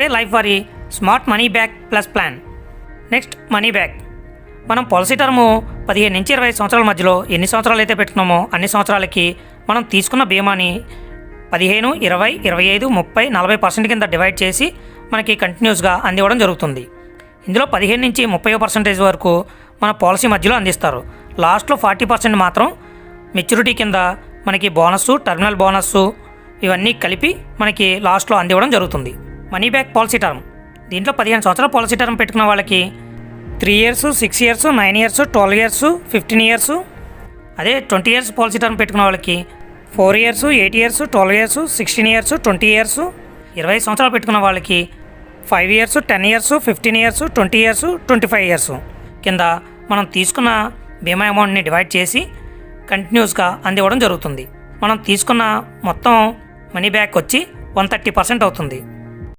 Pay life వారి smart money back plus plan. Next money back. మనం policy term 15 నుంచి 20 సంవత్సరాల మధ్యలో ఎన్ని సంవత్సరాలు అయితే పెట్టుకున్నామో అన్ని సంవత్సరాలకి మనం తీసుకున్న బీమాని 15, 20, 25, 30, 40% కింద డివైడ్ చేసి మనకి కంటిన్యూస్గా అందివ్వడం జరుగుతుంది. ఇందులో 15 నుంచి 30% వరకు మన పాలసీ మధ్యలో అందిస్తారు. లాస్ట్లో 40% మాత్రం మెచ్యూరిటీ కింద మనకి బోనస్సు, టర్మినల్ బోనస్సు ఇవన్నీ కలిపి మనకి లాస్ట్లో అందివ్వడం జరుగుతుంది. Money back policy term. దీంట్లో 15 సంవత్సరాల పాలసీ టర్మ్ పెట్టుకున్న వాళ్ళకి 3 years, 6 years, 9 years, 12 years, 15 years. అదే 20 ఇయర్స్ పాలసీ టర్మ్ పెట్టుకున్న వాళ్ళకి 4 years, 8 years, 12 years, 16 years, 20 years. 20 సంవత్సరాలు పెట్టుకున్న వాళ్ళకి 5 years, 10 years, 15 years, 20 years, 25 years కింద మనం తీసుకున్న బీమా అమౌంట్ని డివైడ్ చేసి కంటిన్యూస్గా అందివ్వడం జరుగుతుంది. మనం తీసుకున్న మొత్తం మనీ బ్యాక్ వచ్చి 130% అవుతుంది.